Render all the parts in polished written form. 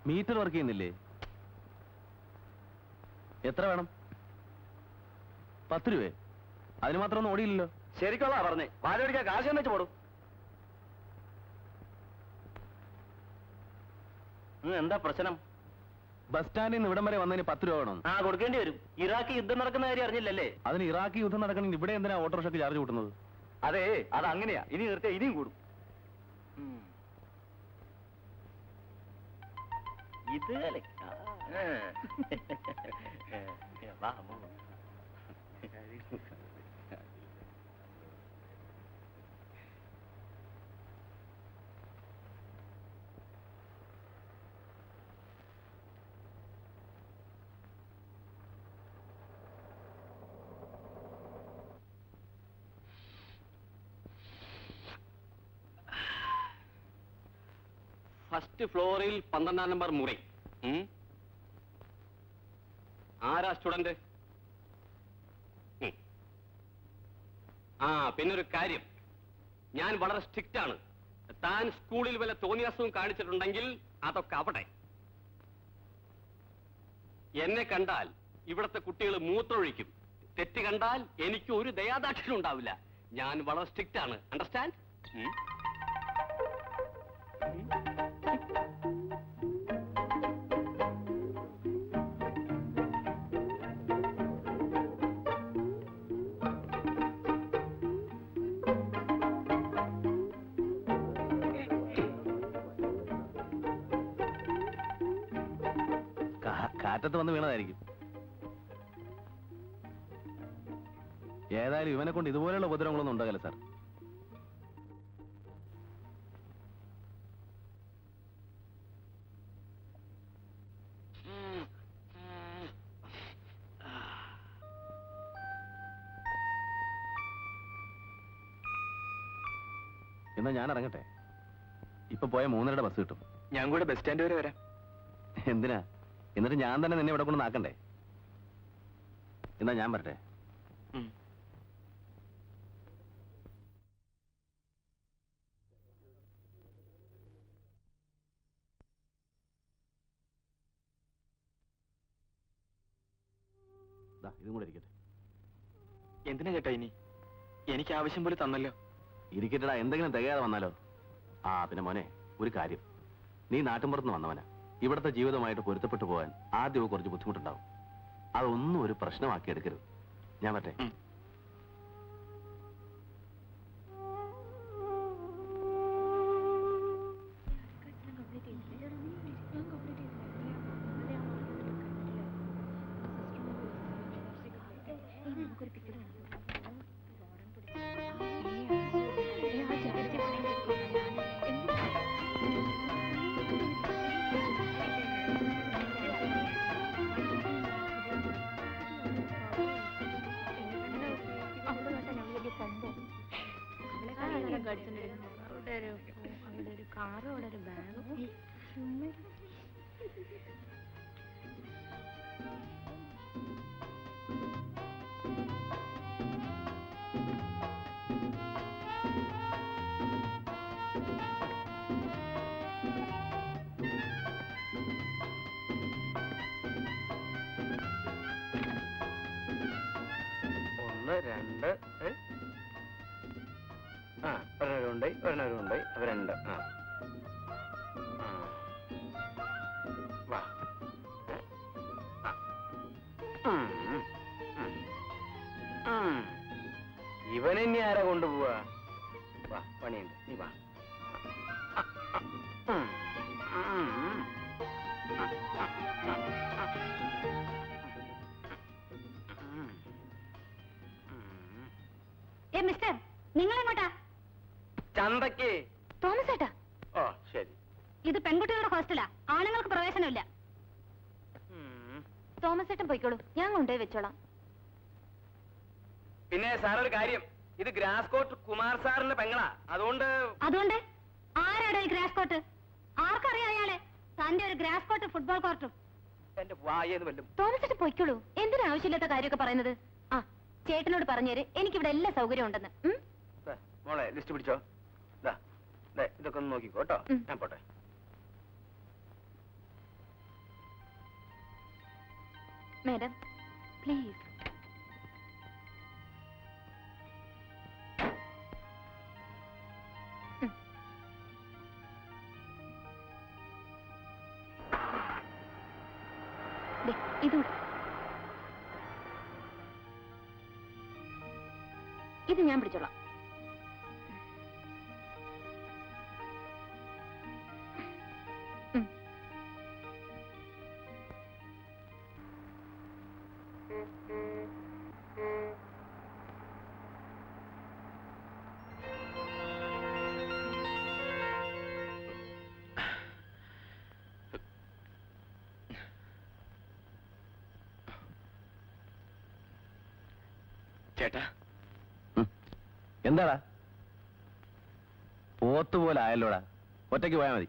Metre work ചെയ്യുന്നില്ലേ? എത്ര വേണം? 10 രൂപ? അതിന് മാത്രം ഒന്നും ഓടിയില്ലല്ലോ. ശരിക്കുള്ള പറഞ്ഞേ, പാല് പിടിക്കാൻ കാശ് വെച്ച് പോടും. എന്താ പ്രശ്നം? ബസ് സ്റ്റാൻഡിൽ നിന്ന് ഇവിടം വരെ വന്നതിന് 10 രൂപ വേണം. ആ, കൊടുക്കേണ്ടി വരും. ഇറാഖ് യുദ്ധം നടക്കുന്ന കാര്യം അറിഞ്ഞില്ലല്ലേ? അതിന് ഇറാഖ് യുദ്ധം നടക്കണമെങ്കിൽ ഇവിടെ എന്തിനാ ഓട്ടോറിക്ഷയ്ക്ക് ചാർജ് കൂട്ടുന്നത്? അതെ, അത് അങ്ങനെയാ. ഇനി നിർത്തിയാ ഇനിയും കൂടും. ഇത് ഫസ്റ്റ് ഫ്ലോറിൽ 12 നമ്പർ മുറി. ആരാ സ്റ്റുഡന്റ്? പിന്നൊരു കാര്യം, ഞാൻ വളരെ സ്ട്രിക്റ്റ് ആണ്. താൻ സ്കൂളിൽ വല്ല തോന്നിയാസവും കാണിച്ചിട്ടുണ്ടെങ്കിൽ അതൊക്കെ അവിടെ. എന്നെ കണ്ടാൽ ഇവിടത്തെ കുട്ടികൾ മൂത്രമൊഴിക്കും. തെറ്റ് കണ്ടാൽ എനിക്ക് ഒരു ദയാദാക്ഷിണ്യം ഉണ്ടാവില്ല. ഞാൻ വളരെ സ്ട്രിക്റ്റ് ആണ്. അണ്ടർസ്റ്റാൻഡ്? കാറ്റത്ത് വന്ന് വീണതായിരിക്കും. ഏതായാലും ഇവനെ കൊണ്ട് ഇതുപോലെയുള്ള ഉപദ്രവങ്ങളൊന്നും ഉണ്ടാകില്ല സാർ. എന്നാ ഞാൻ ഇറങ്ങട്ടെ. ഇപ്പൊ പോയ 3:30 ബസ് കിട്ടും. ഞാൻ കൂടെ ബസ് സ്റ്റാൻഡ് വരെ വരാം. എന്തിനാ? എന്നിട്ട് ഞാൻ തന്നെ നിന്നെ ഇവിടെ കൊണ്ട് നാക്കണ്ടേ? എന്നാ ഞാൻ വരട്ടെ. ഇതും കൂടെ ഇരിക്കട്ടെ. എന്തിനാ ചേട്ടാ ഇനി? എനിക്ക് ആവശ്യം പോലെ തന്നല്ലോ. ഇരിക്കട്ടടാ, എന്തെങ്കിലും തികയാതെ വന്നാലോ? പിന്നെ മോനെ, ഒരു കാര്യം, നീ നാട്ടിൻപുറത്തുനിന്ന് വന്നവനാ. ഇവിടുത്തെ ജീവിതമായിട്ട് പൊരുത്തപ്പെട്ടു പോകാൻ ആദ്യമൊക്കെ കുറച്ച് ബുദ്ധിമുട്ടുണ്ടാവും. അതൊന്നും ഒരു പ്രശ്നമാക്കി എടുക്കരുത്. ഞാൻ പറ്റേ? രണ്ട് ഒരെണ്ണരുണ്ടായി അപ്പൊ രണ്ട്. വാ, ഇവനെന്നെ ആരാ കൊണ്ടുപോവാ? വാ, പണിയുണ്ട്, നീ വാ. മിസ്റ്റർ, നിങ്ങൾ എങ്ങോട്ടാ? ചന്തക്ക്. തോമസ് ഏട്ടാ. ഓ ശരി. ഇത് പെൺകുട്ടികളുടെ ഹോസ്റ്റലാ, ആണുങ്ങൾക്ക് പ്രവേശനമില്ല. തോമസ് ഏട്ടൻ പോയിക്കോളൂ, ഞാൻ കൊണ്ടുപോയി വെച്ചോളാം. പിന്നെ സാറൊരു കാര്യം, ഇത് ഗ്രാസ് കോട്ട് കുമാർ സാറിന്റെ പെങ്ങളാ. അതുകൊണ്ട് ആരാടാ ഈ ഗ്രാസ് കോട്ട്? ആർക്കറിയാം അയാളെ? തന്റെ ഒരു ഗ്രാസ് കോട്ട് ഫുട്ബോൾ കോർട്ടും. എന്റെ വായെന്ന് വല്ലും. തോമസ് ഏട്ടൻ പോയിക്കോളൂ, എന്തിനാ ആവശ്യമില്ലാത്ത കാര്യമൊക്കെ പറയുന്നത്? ചേട്ടനോട് പറഞ്ഞേര്, എനിക്കിവിടെ എല്ലാ സൗകര്യം ഉണ്ടെന്ന്. മോളെ ലിസ്റ്റ് പിടിച്ചോ. ഇതൊക്കെ ഒന്ന് നോക്കിക്കോ കേട്ടോ. ഞാൻ പോട്ടെ. Madam please. ഇതൂടെ, ഇത് ഞാൻ പിടിച്ചോളാം. ചേട്ടാ, എന്താടാ പോത്തുപോലെ ആയല്ലോടാ, ഒറ്റയ്ക്ക് പോയാൽ മതി.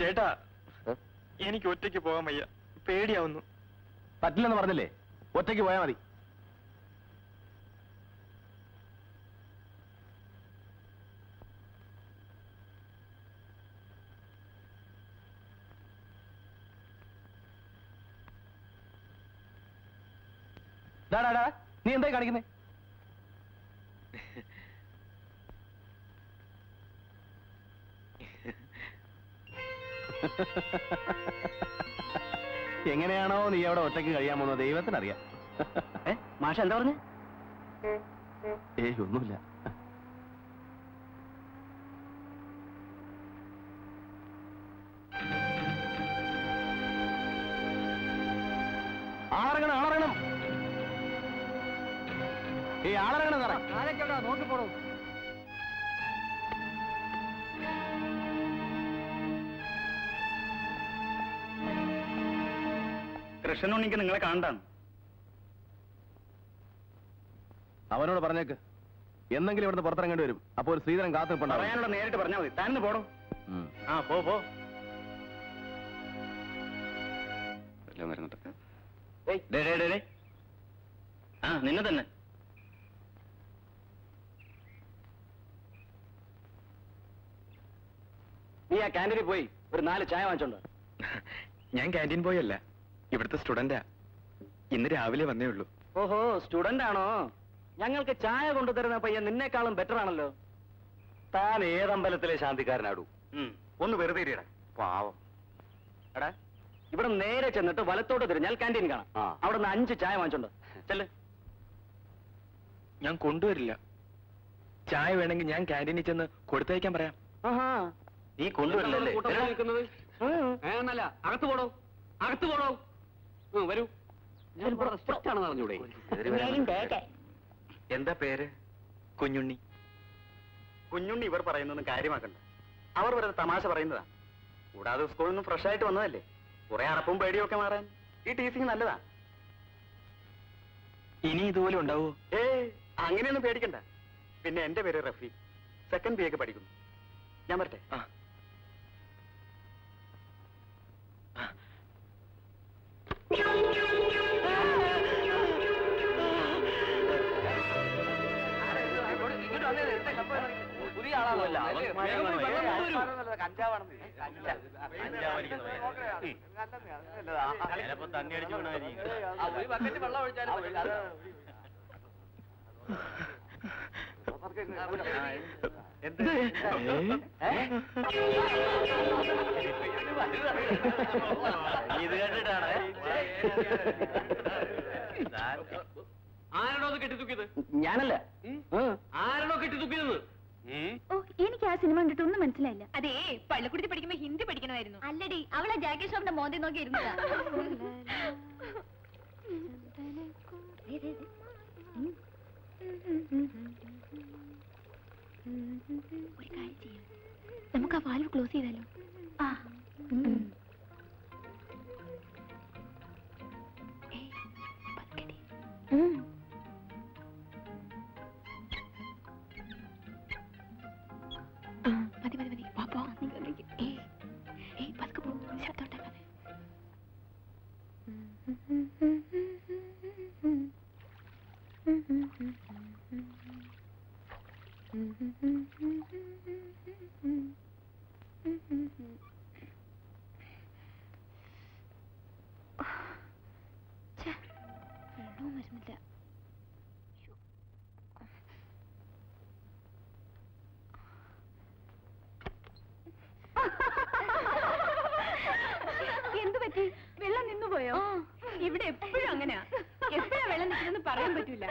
ചേട്ടാ, എനിക്ക് ഒറ്റയ്ക്ക് പോകാൻ വയ്യ, പേടിയാവുന്നു. പറ്റില്ലെന്ന് പറഞ്ഞില്ലേ, ഒറ്റയ്ക്ക് പോയാൽ മതി. ഡാ നീ എന്തായി കാണിക്കുന്നേ? എങ്ങനെയാണോ നീ അവിടെ ഒറ്റയ്ക്ക് കഴിയാൻ പോകുന്നത് ദൈവത്തിനറിയാം. മാഷ എന്താ പറഞ്ഞു? ഏയ് ഒന്നുമില്ല. ആളറങ്ങണം, ആളറങ്ങണം. ഏയ് ആളറങ്ങണം സാറേ. നോക്കി പോടോ. കൃഷ്ണനുണ്ണിക്ക് നിങ്ങളെ കാണണ്ടാണ്. അവനോട് പറഞ്ഞേക്ക്, എന്തെങ്കിലും ഇവിടുന്ന് പുറത്തിറങ്ങേണ്ടി വരും. അപ്പൊ ഒരു ശ്രീധരൻ കാത്തു നിൽപ്പുണ്ടാവും. പറയാനുള്ള നേരിട്ട് പറഞ്ഞാൽ മതി. താന്ന് പോടോ. ആ പോ. ആ നിന്നെ തന്നെ. നീ ആ ക്യാൻറ്റീനിൽ പോയി ഒരു 4 ചായ വാങ്ങിച്ചോണ്ട്. ഞാൻ ക്യാൻറ്റീൻ പോയല്ല, ഇവിടുത്തെ സ്റ്റുഡന്റാ. ഇന്ന് രാവിലെ വന്നേ ഉള്ളൂ. ഓഹോ, സ്റ്റുഡന്റ് ആണോ? ഞങ്ങൾക്ക് ചായ കൊണ്ടുതരുന്ന പയ്യൻ നിന്നേക്കാളും ബെറ്റർ ആണല്ലോ. താൻ ഏതമ്പലത്തിലെ ശാന്തിക്കാരനാടൂ? ഒന്ന് വെറുതെ ഇരിയടാ, പാവം. എടാ, ഇവിടെ നേരെ ചെന്നിട്ട് വലത്തോട്ട് തിരിഞ്ഞാൽ ക്യാൻറ്റീൻ കാണാം. അവിടെ നിന്ന് 5 ചായ വാങ്ങിച്ചോണ്ട് ചെല്ല്. ഞാൻ കൊണ്ടുവരില്ല. ചായ വേണമെങ്കിൽ ഞാൻ ക്യാൻറ്റീനിൽ ചെന്ന് കൊടുത്തയക്കാൻ പറയാം. ആഹാ, നീ കൊണ്ടുവരില്ലല്ലേ? നിൽക്കുന്നത് എന്നല്ല, അകത്ത് പോടോ, അകത്ത് പോടോ. വരൂ. ഞാൻ സ്ട്രിക്റ്റ് ആണെന്ന് അറിഞ്ഞൂടെ? എന്താ പേര്? കുഞ്ഞുണ്ണി. കുഞ്ഞുണ്ണി ഇവർ പറയുന്നൊന്നും കാര്യമാക്കണ്ട. അവർ വെറുതെ തമാശ പറയുന്നതാ. കൂടാതെ സ്കൂളിൽ നിന്ന് ഫ്രഷ് ആയിട്ട് വന്നതല്ലേ, കുറെ അറപ്പും പേടിയും ഒക്കെ മാറാൻ ഈ ടീച്ചിങ് നല്ലതാ. ഇനി ഇതുപോലെ ഉണ്ടാവോ? അങ്ങനെയൊന്നും പേടിക്കണ്ട. പിന്നെ എന്റെ പേര് റഫീഖ്, 2nd BA ഒക്കെ പഠിക്കുന്നു. ഞാൻ വരട്ടെ. പുതിയ ആളാണല്ല. ഇത് കേട്ടിട്ടാണ് ആരാണോ അത് കെട്ടിത്തൂക്കിയത്? ഞാനല്ല. ആരാണോ കെട്ടിത്തൂക്കിയത്? ഓ, എനിക്ക് ആ സിനിമ കണ്ടിട്ട് ഒന്നും മനസ്സിലായില്ല. അതേ പള്ളിക്കുടത്തി പഠിക്കുമ്പോ ഹിന്ദി പഠിക്കണമായിരുന്നു. അല്ലടി, അവളെ ജാക്കി ഷോപ്പിന്റെ മോന്തി നോക്കി ഇരുന്നതാ. ഒരു കാര്യം ചെയ്യാം, നമുക്ക് ആ വാൽവ് ക്ലോസ് ചെയ്താലോ? ആ വെള്ളവും വരുന്നില്ല. എന്തു പറ്റി? വെള്ളം നിന്നുപോയോ? ഇവിടെ എപ്പോഴും അങ്ങനെയാ. എപ്പോഴാ വെള്ളം നിൽക്കുന്നെന്ന് പറയാൻ പറ്റൂല.